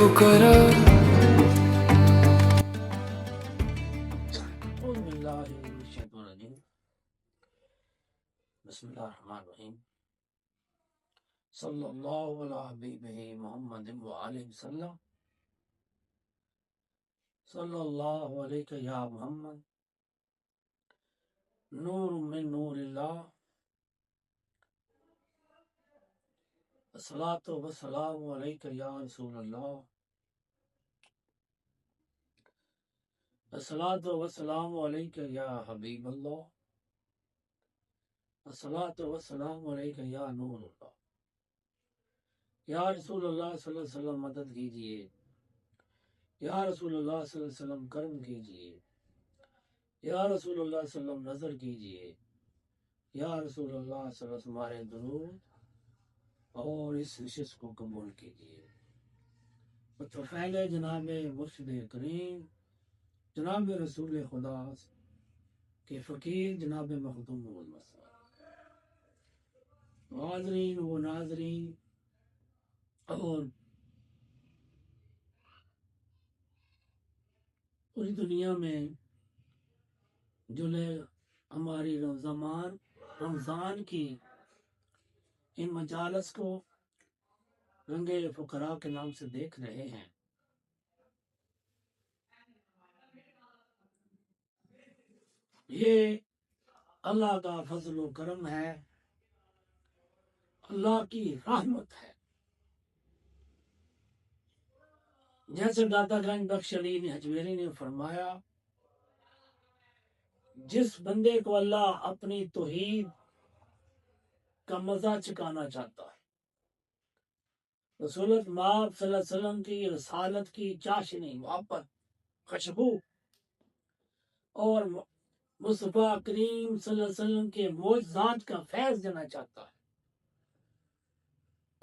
فقراء. اعوذ باللہ من الشیطان الرجیم. بسم اللہ الرحمن الرحیم. صلی اللہ علی حبیبہ محمد وآلہ وسلم. صلی اللہ علیہ یا محمد نور من نور اللہ. الصلاۃ والسلام علیک یا رسول اللہ. الصلاۃ والسلام علیک یا حبیب اللہ. الصلاۃ والسلام علیک یا نور اللہ. یا رسول اللہ صلی اللہ علیہ وسلم مدد کیجیے. یا رسول اللہ صلی اللہ علیہ وسلم کرم کیجیے. یا رسول اللہ صلی اللہ علیہ وسلم نظر کیجیے. یا رسول اللہ صلی اللہ علیہ وسلم ہمارے درود اور اس نشست کو قبول کیجیے. تو پہلے جناب مرشد کریم جناب رسول خدا کے فقیر جناب مخدوم محمد حاضرین و ناظرین اور پوری دنیا میں جو ہماری رمضان کی ان مجالس کو رنگے فقراء کے نام سے دیکھ رہے ہیں، یہ اللہ کا فضل و کرم ہے، اللہ کی رحمت ہے. جیسے داتا گنج بخش علی حجویری نے فرمایا، جس بندے کو اللہ اپنی توحید کا مزہ چکانا چاہتا ہے، رسولت مآب صلی اللہ علیہ وسلم کی رسالت کی چاشنی محبت خوشبو اور مصطفیٰ کریم صلی اللہ علیہ وسلم کے معجزات کا فیض دینا چاہتا ہے،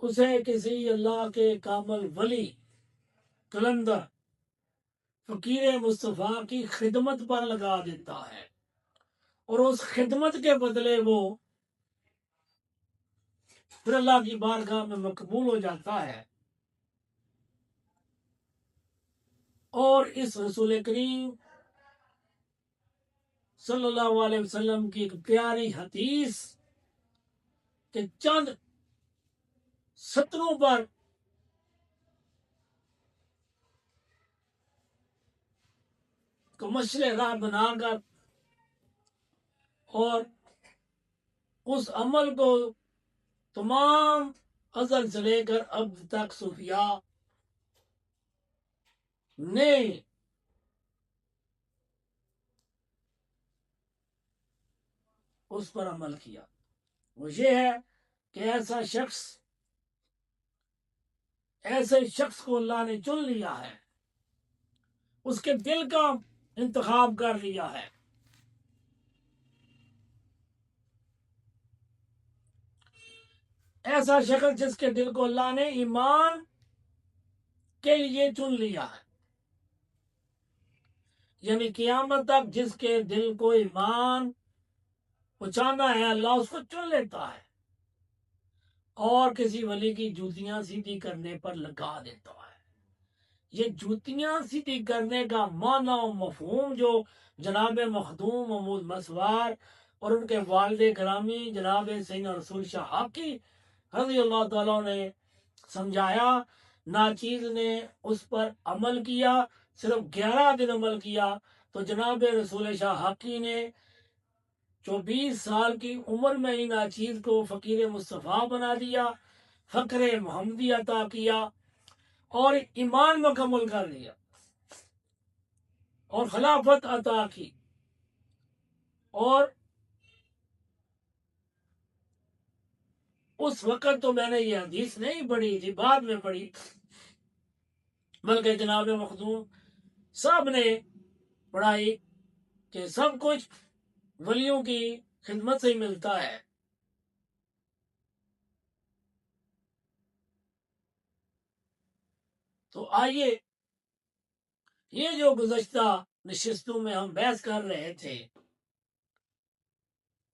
اسے کسی اللہ کے کامل ولی کلندر فقیر مصطفیٰ کی خدمت پر لگا دیتا ہے، اور اس خدمت کے بدلے وہ پھر اللہ کی بارگاہ میں مقبول ہو جاتا ہے. اور اس رسول کریم صلی اللہ علیہ وسلم کی ایک پیاری حدیث کے چند سطروں پر کو مشعل راہ بنا کر اور اس عمل کو تمام ازل سے لے کر اب تک صوفیاء نے اس پر عمل کیا. وہ یہ ہے کہ ایسے شخص کو اللہ نے چن لیا ہے، اس کے دل کا انتخاب کر لیا ہے. ایسا شخص جس کے دل کو اللہ نے ایمان کے لیے چن لیا ہے، یعنی قیامت تک جس کے دل کو ایمان پہنچانا ہے اللہ اس کو چن لیتا ہے اور کسی ولی کی جوتیاں سیدھی کرنے پر لگا دیتا ہے. یہ جوتیاں سیدھی کرنے کا معنی و مفہوم جو جناب مخدوم محمود مسوار اور ان کے والد گرامی جناب سیدنا رسول شاہ حقی رضی اللہ تعالیٰ نے سمجھایا، ناچیز نے اس پر عمل کیا، صرف 11 دن عمل کیا تو جناب رسول شاہ حقی نے 24 سال کی عمر میں ہی ناچیز کو فقیر مصطفیٰ بنا دیا، فقر محمدی عطا کیا اور ایمان مکمل کر لیا اور خلافت عطا کی. اور اس وقت تو میں نے یہ حدیث نہیں پڑھی تھی، بعد میں پڑھی، بلکہ جناب مخدوم صاحب نے پڑھائی کہ سب کچھ ولیوں کی خدمت سے ہی ملتا ہے. تو آئیے، یہ جو گزشتہ نشستوں میں ہم بحث کر رہے تھے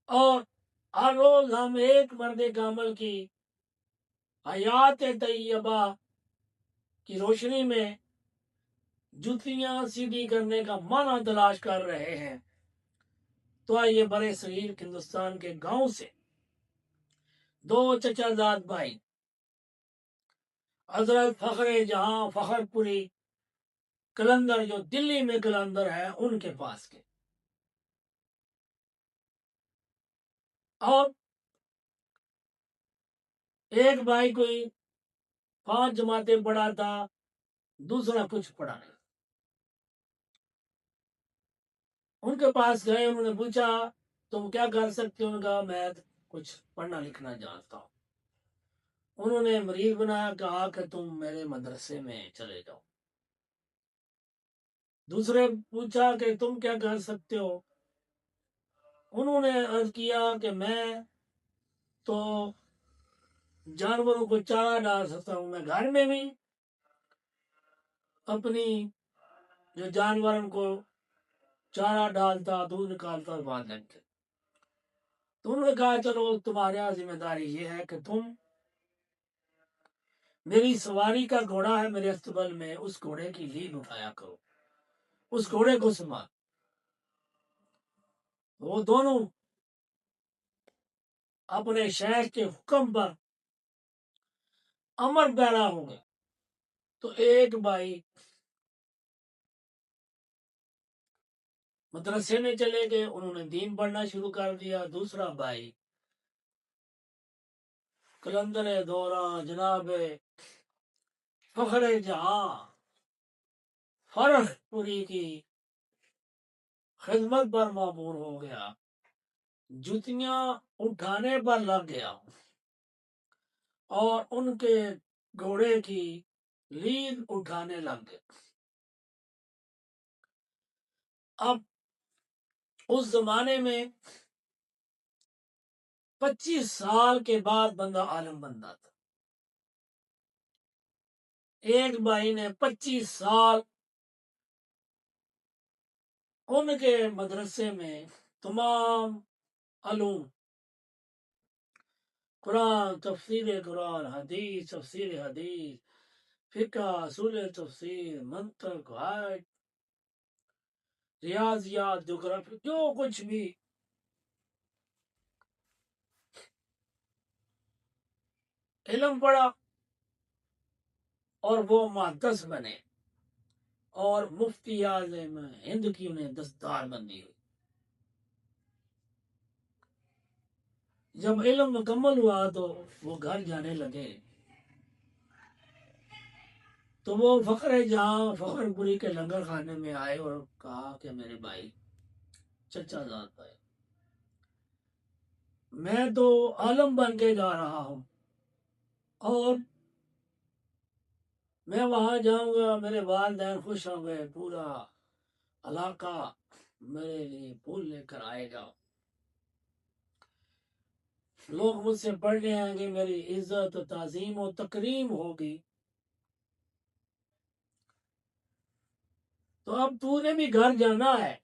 اور ہر روز ہم ایک مرد کامل کی حیات طیبہ کی روشنی میں جوتیاں سیدھی کرنے کا معنی تلاش کر رہے ہیں، تو آئیے برے صغیر ہندوستان کے گاؤں سے دو چچا زاد بھائی حضرت فخر جہاں فخر پوری کلندر جو دلی میں کلندر ہے ان کے پاس کے، اور ایک بھائی کوئی 5 جماعتیں پڑھا تھا، دوسرا کچھ پڑھا نہیں۔ ان کے پاس گئے، انہوں نے پوچھا تم کیا کر سکتے ہو؟ انہوں نے کہا میں کچھ پڑھنا لکھنا جانتا ہوں۔ انہوں نے مریض بنایا، کہا کہ تم میرے مدرسے میں چلے جاؤ۔ دوسرے پوچھا کہ تم کیا کر سکتے ہو؟ انہوں نے عرض کیا کہ میں تو جانوروں کو چارہ ڈال سکتا ہوں، میں گھر میں بھی اپنی جو جانوروں کو چارہ ڈالتا، دودھ نکالتا باندھ لگتے۔ تو انہوں نے کہا چلو تمہارے یہاں ذمہ داری یہ ہے کہ تم میری سواری کا گھوڑا ہے میرے استبل میں، اس گھوڑے کی لیڈ اٹھایا کرو، اس گھوڑے کو سنبھال۔ وہ دونوں اپنے شیخ کے حکم پر امر پیرا ہو گئے۔ تو ایک بھائی مدرسے میں چلے گئے، انہوں نے دین پڑھنا شروع کر دیا۔ دوسرا بھائی کلندر دوران جناب فخر جہاں فرخ پوری کی خدمت پر معمور ہو گیا، جوتیاں اٹھانے پر لگ گیا اور ان کے گھوڑے کی لیڈ اٹھانے لگ گیا۔ اب اس زمانے میں 25 سال کے بعد بندہ عالم بنتا تھا۔ ایک بھائی نے 25 سال ان کے مدرسے میں تمام علوم، قرآن، قرآن، حدیث، تفسیر حدیث، فقہ، اصول تفسیر، منطق، ریاضیات، جغرافی، جو کچھ بھی علم پڑھا، اور وہ محدث بنے، اور مفتی اعظم ہند کی انہیں دستار بندی ہوئی۔ جب علم مکمل ہوا تو وہ گھر جانے لگے، تو وہ فخر جہاں فخر پوری کے لنگر خانے میں آئے اور کہا کہ میرے بھائی چچا زاد بھائی، میں تو عالم بن کے جا رہا ہوں، اور میں وہاں جاؤں گا، میرے والدین خوش ہوں گے، پورا علاقہ میرے لیے پھول لے کر آئے گا، لوگ مجھ سے پڑھنے آئیں گے، میری عزت و تعظیم و تکریم ہوگی۔ تو اب تو نے بھی گھر جانا ہے،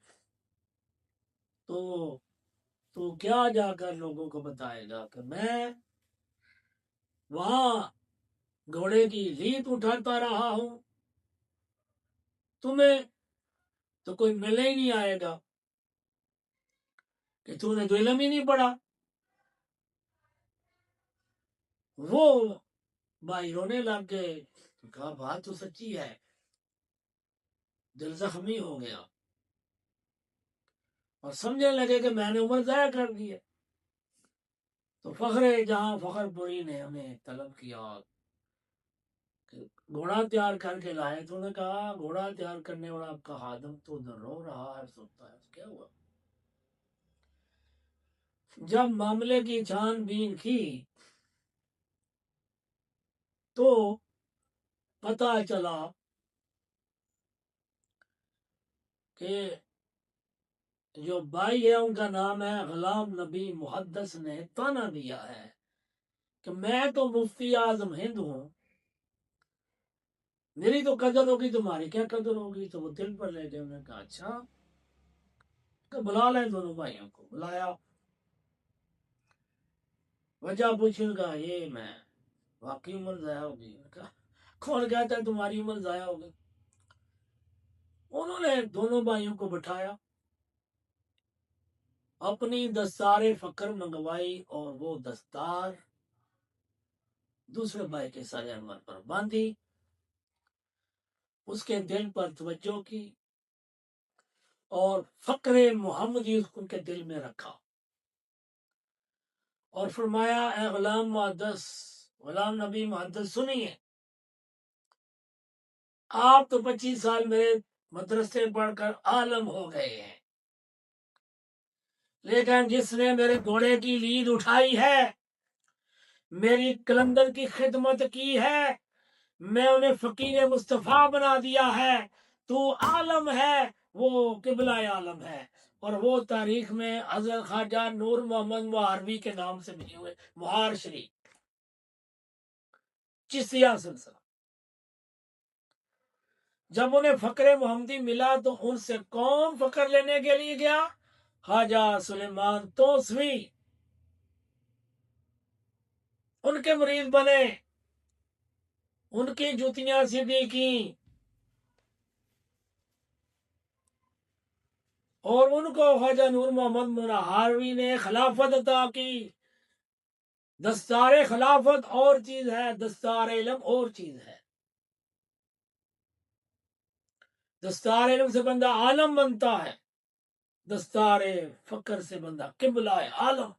تو کیا جا کر لوگوں کو بتائے گا کہ میں وہاں گھوڑے کی لیڈ اٹھاتا رہا ہوں، تمہیں تو کوئی ملے ہی نہیں آئے گا کہ تو نے تو علم ہی نہیں پڑھا۔ وہ بھائی رونے لگ گئے، کہا بات تو سچی ہے، دل زخمی ہو گیا، اور سمجھنے لگے کہ میں نے عمر ضائع کر دی ہے۔ تو فخر جہاں فخر پوری نے انہیں طلب کیا کہ گھوڑا تیار کر کے لائے، تو انہوں نے کہا گھوڑا تیار کرنے والا آپ کا خادم تو ادھر رو رہا ہے، سنتا ہے کیا ہوا۔ جب معاملے کی چھان بین کی تو پتہ چلا کہ جو بھائی ہے ان کا نام ہے غلام نبی، محدث نے تانا دیا ہے کہ میں تو مفتی اعظم ہند ہوں، میری تو قدر ہوگی، تمہاری کیا قدر ہوگی۔ تو وہ دل پر لے گئے، انہوں نے کہا اچھا، کہ بلا لیں دونوں بھائیوں کو۔ بلایا، وجہ پوچھی، ان کا یہ میں واقعی عمر ضائع ہوگی۔ ان کا کون کہتا ہے تمہاری عمر ضائع ہو گئی؟ انہوں نے دونوں بھائیوں کو بٹھایا، اپنی دستار فقر منگوائی اور وہ دستار دوسرے بھائی کے سر انور پر باندھی، اس کے دل پر توجہ کی اور فقر محمدی ان کے دل میں رکھا، اور فرمایا اے غلام محدث، غلام نبی محدث سنیے، آپ تو 25 سال میرے مدرسے پڑھ کر عالم ہو گئے ہیں، لیکن جس نے میرے گھوڑے کی لید اٹھائی ہے، میری کلندر کی خدمت کی ہے، میں انہیں فقیر مصطفیٰ بنا دیا ہے، تو عالم ہے، وہ قبلہ عالم ہے، اور وہ تاریخ میں حضرت خواجہ نور محمد مہاروی کے نام سے ملے ہوئے مہار شریف چشتیہ سلسلہ۔ جب انہیں فقر محمدی ملا تو ان سے کون فقر لینے کے لیے گیا؟ خواجہ سلیمان توسوی ان کے مرید بنے، ان کی جوتیاں سیدھی کی، اور ان کو خواجہ نور محمد مہاروی نے خلافت عطا کی۔ دستار خلافت اور چیز ہے، دستار علم اور چیز ہے۔ دستار علم سے بندہ عالم بنتا ہے، دستار فقر سے بندہ قبلہ عالم،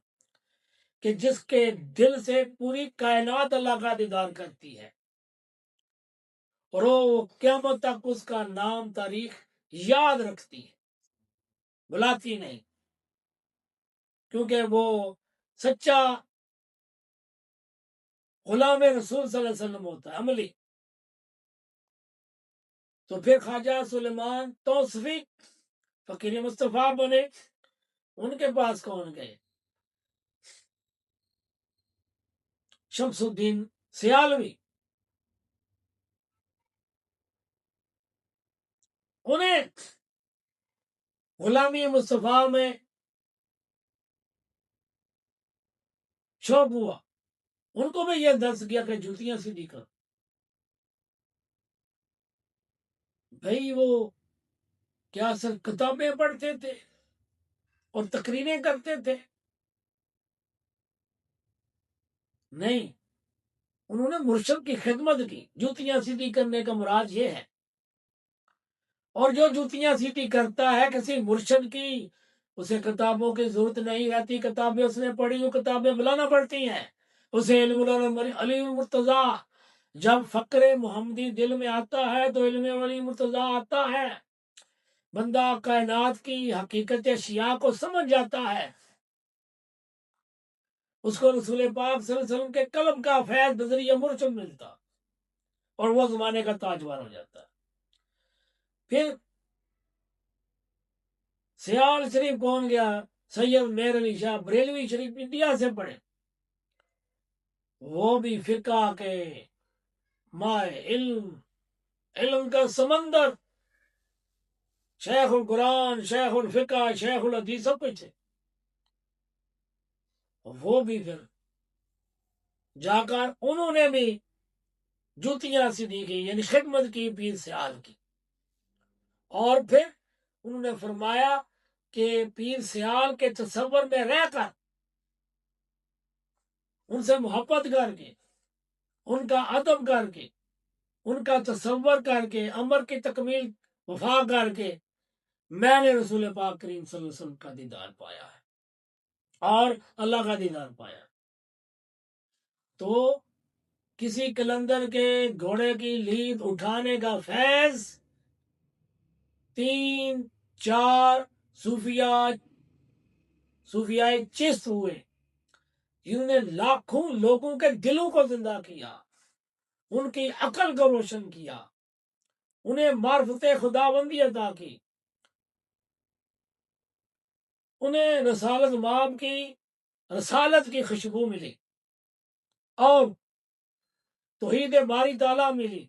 کہ جس کے دل سے پوری کائنات اللہ کا دیدار کرتی ہے، اور وہ قیامت تک اس کا نام تاریخ یاد رکھتی ہے، بلاتی نہیں، کیونکہ وہ سچا غلام رسول صلی اللہ علیہ وسلم ہوتا ہے، عملی۔ تو پھر خواجہ سلیمان توسوی فقیر مصطفیٰ بنے، ان کے پاس کون گئے؟ شمس الدین سیالوی، انہیں غلامی مصطفیٰ میں شوق ہوا، ان کو بھی یہ درس کیا کہ جوتیاں سیدھی کر۔ بھائی وہ کیا صرف کتابیں پڑھتے تھے اور تقریریں کرتے تھے؟ نہیں، انہوں نے مرشد کی خدمت کی۔ جوتیاں سیدھی کرنے کا مراد یہ ہے، اور جو جوتیاں سیدھی کرتا ہے کسی مرشد کی، اسے کتابوں کی ضرورت نہیں رہتی، کتابیں اس نے پڑھی، وہ کتابیں بلانا پڑتی ہیں اسے۔ علم علی مرتضیٰ، جب فقر محمدی دل میں آتا ہے تو علم علی مرتضیٰ آتا ہے، بندہ کائنات کی حقیقت اشیاء کو سمجھ جاتا ہے، اس کو رسول پاک صلی اللہ علیہ وسلم کے قلب کا فیض بذریعہ مرشد ملتا، اور وہ زمانے کا تاجور ہو جاتا ہے۔ پھر سیال شریف کون گیا؟ سید میر علی شاہ بریلوی شریف انڈیا سے پڑھے، وہ بھی فقہ کے مائے علم، علم کا سمندر، شیخ القرآن، شیخ الفقہ، شیخ الحدیث، سب کچھ ہے۔ وہ بھی پھر جا کر انہوں نے بھی جوتیاں سیدھی کی، یعنی خدمت کی پیر سیال کی، اور پھر انہوں نے فرمایا کہ پیر سیال کے تصور میں رہ کر، ان سے محبت کر کے، ان کا ادب کر کے، ان کا تصور کر کے، امر کی تکمیل وفا کر کے، میں نے رسول پاک کریم صلی اللہ علیہ وسلم کا دیدار پایا ہے اور اللہ کا دیدار پایا۔ تو کسی کلندر کے گھوڑے کی لید اٹھانے کا فیض 3-4 صوفیاء چست ہوئے، جنہوں نے لاکھوں لوگوں کے دلوں کو زندہ کیا، ان کی عقل کو روشن کیا، انہیں معرفت خداوندی عطا کی، انہیں رسالت ماب کی، رسالت کی خوشبو ملی، اور توحید باری تعالیٰ ملی،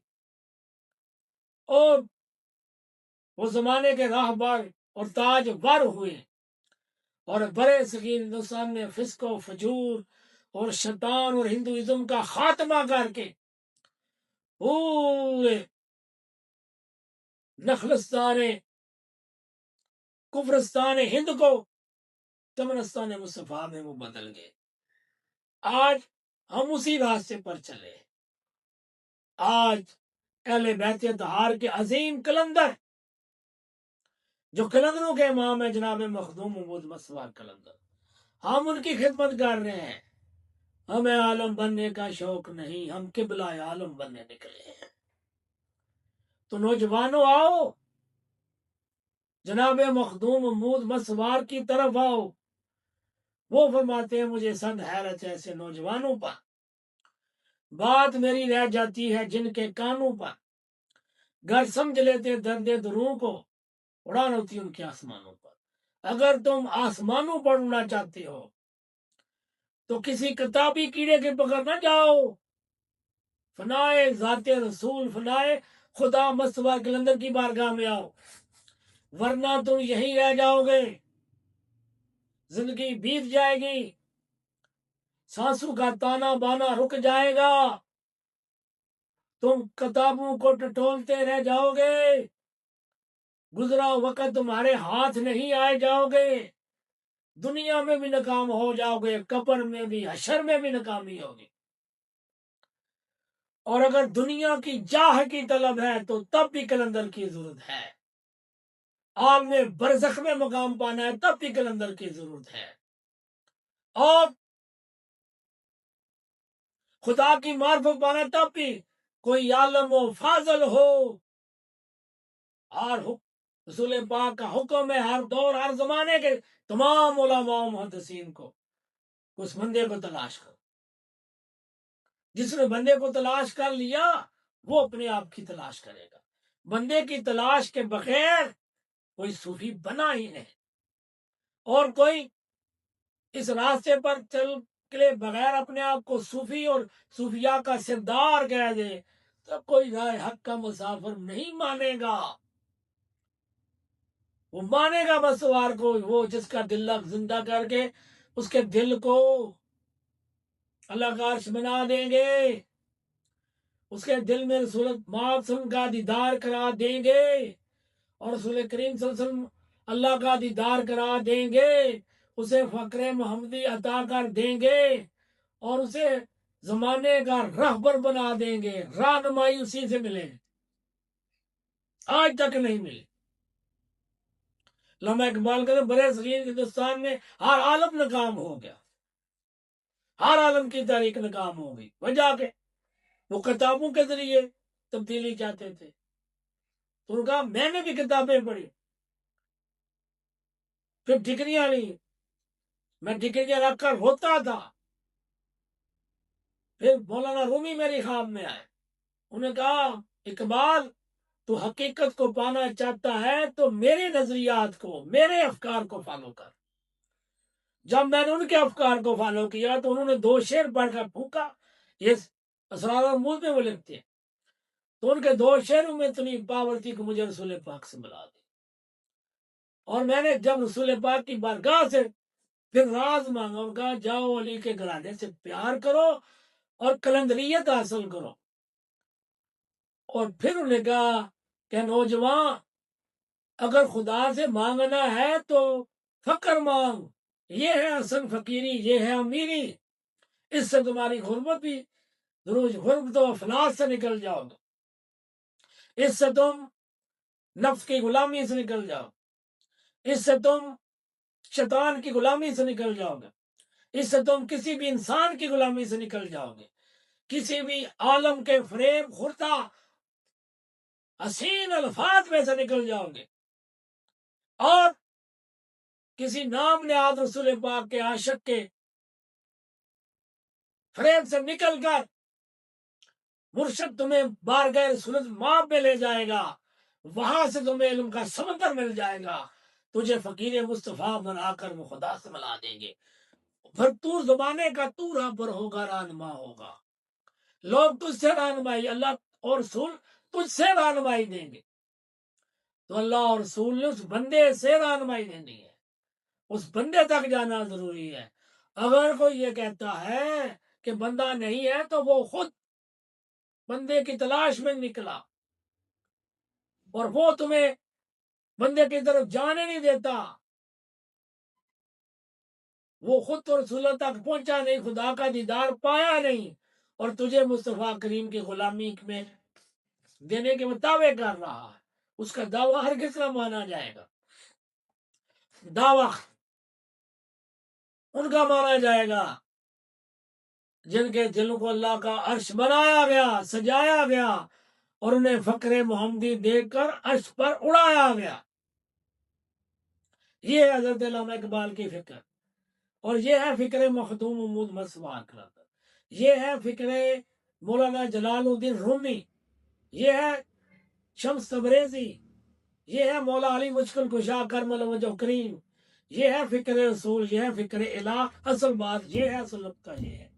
اور وہ زمانے کے راہبر اور تاج ور ہوئے، اور بڑے صغیر ہندوستان میں فسق و فجور اور شیطان اور ہندوازم کا خاتمہ کر کے پورے نخلستان کفرستان ہند کو چمنستان مصطفیٰ میں وہ بدل گئے. آج ہم اسی راستے پر چلے. آج اہل بیت اطہار کے عظیم کلندر جو کلندروں کے امام ہے جناب مخدوم محمود مسوار کلندر، ہم ان کی خدمت کر رہے ہیں. ہمیں عالم بننے کا شوق نہیں، ہم قبلہ عالم بننے نکلے ہیں. تو نوجوانوں آؤ، جناب مخدوم محمود مسوار کی طرف آؤ. وہ فرماتے ہیں مجھے صد حیرت ہے ایسے نوجوانوں پر، بات میری رہ جاتی ہے جن کے کانوں پر، گر سمجھ لیتے درد دروح کو، اڑان ہوتی ان کے آسمانوں پر. اگر تم آسمانوں پر اڑنا چاہتے ہو تو کسی کتابی کیڑے کے پکڑ نہ جاؤ. فنائے ذات رسول، فنائے خدا مصطفیٰ کلندر کی بارگاہ میں آؤ، ورنہ تم یہیں رہ جاؤ گے. زندگی بیت جائے گی، سانسوں کا تانا بانا رک جائے گا، تم کتابوں کو ٹٹولتے رہ جاؤ گے، گزرا وقت تمہارے ہاتھ نہیں آئے جاؤ گے، دنیا میں بھی ناکام ہو جاؤ گے، قبر میں بھی، حشر میں بھی ناکامی ہوگی. اور اگر دنیا کی جاہ کی طلب ہے تو تب بھی کلندر کی ضرورت ہے. عالم برزخ میں مقام پانا ہے تب بھی کلندر کی ضرورت ہے. اور خدا کی معرفت پانا تب بھی کوئی عالم و فاضل ہو. اور رسول پاک کا حکم ہے ہر دور ہر زمانے کے تمام علماء و محدثین کو اس بندے کو تلاش کرو. جس نے بندے کو تلاش کر لیا وہ اپنے آپ کی تلاش کرے گا. بندے کی تلاش کے بغیر کوئی صوفی بنا ہی نہیں، اور کوئی اس راستے پر چل کے بغیر اپنے آپ کو صوفی اور صوفیاء کا سردار کہہ دے تو کوئی راہ حق کا مسافر نہیں مانے گا. وہ مانے گا مسوار کو وہ جس کا دل زندہ کر کے اس کے دل کو اللہ کا عرش بنا دیں گے، اس کے دل میں رسول معصوم کا دیدار کرا دیں گے، اور رسول کریم صلی اللہ علیہ وسلم اللہ کا دیدار کرا دیں گے، اسے فقر محمدی عطا کر دیں گے، اور اسے زمانے کا رہبر بنا دیں گے. رہنمائی اسی سے ملے، آج تک نہیں ملی. علامہ اقبال کہتے برے صغیر ہندوستان میں ہر عالم ناکام ہو گیا، ہر عالم کی تاریخ ناکام ہو گئی. وجہ کہ وہ کتابوں کے ذریعے تبدیلی چاہتے تھے. تو انہوں نے کہا میں نے بھی کتابیں پڑھی، پھر ڈگریاں لی، میں ڈگریاں رکھ کر روتا تھا. پھر مولانا رومی میری خواب میں آئے، انہوں نے کہا اقبال تو حقیقت کو پانا چاہتا ہے تو میرے نظریات کو، میرے افکار کو فالو کر. جب میں نے ان کے افکار کو فالو کیا تو انہوں نے 2 شعر پڑھ کر پھونکا. یہ اسرار الموت میں وہ لکھتے ہیں. تو ان کے 2 شعروں میں اتنی پاور تھی کہ مجھے رسول پاک سے ملا دی. اور میں نے جب رسول پاک کی بارگاہ سے پھر راز مانگا، ان کا جاؤ علی کے گھرانے سے پیار کرو اور کلندریت حاصل کرو. اور پھر انہوں نے کہا کہ نوجوان اگر خدا سے مانگنا ہے تو فقر مانگ، یہ ہے حسن فقیری، یہ ہے امیری، اس سے تمہاری غربت بھی غربت و افلاس سے نکل جاؤ گے، اس سے تم نفس کی غلامی سے نکل جاؤ، اس سے تم شیطان کی غلامی سے نکل جاؤ گے، اس سے تم کسی بھی انسان کی غلامی سے نکل جاؤ گے، کسی بھی عالم کے فریب خوردہ حسین الفاظ میں سے نکل جاؤ گے، اور کسی نام نہاد رسول پاک کے عاشق کے فریب سے نکل کر مرشد تمہیں بارگاہ رسولت ماں پہ لے جائے گا، وہاں سے تمہیں علم کا سمندر مل جائے گا، تجھے فقیر مصطفیٰ بنا کر وہ خدا سے ملا دیں گے. پھر تو زمانے کا تو رہبر ہوگا، رہنما ہوگا، لوگ تجھ سے رہنمائی، اللہ اور رسول تجھ سے رہنمائی دیں گے. تو اللہ اور رسول نے اس بندے سے رہنمائی دینی ہے، اس بندے تک جانا ضروری ہے. اگر کوئی یہ کہتا ہے کہ بندہ نہیں ہے تو وہ خود بندے کی تلاش میں نکلا اور وہ تمہیں بندے کی طرف جانے نہیں دیتا، وہ خود تو رسول اللہ تک پہنچا نہیں، خدا کا دیدار پایا نہیں، اور تجھے مصطفیٰ کریم کی غلامی میں دینے کے مطابق کر رہا ہے، اس کا دعویٰ ہرگز نہ مانا جائے گا۔ دعویٰ ان کا مانا جائے گا جن کے دلوں کو اللہ کا عرش بنایا گیا، سجایا گیا، اور انہیں فقر محمدی دے کر عرش پر اڑایا گیا۔ یہ ہے حضرت علامہ اقبال کی فکر، اور یہ ہے فکر مخدوم محمود مسواک، یہ ہے فکر مولانا جلال الدین رومی، یہ ہے شمس تبریزی، یہ ہے مولا علی مشکل کشا کرم الوجہ کریم، یہ ہے فکر رسول، یہ ہے فکر الہ۔ اصل بات یہ ہے، اصل نقطہ یہ ہے۔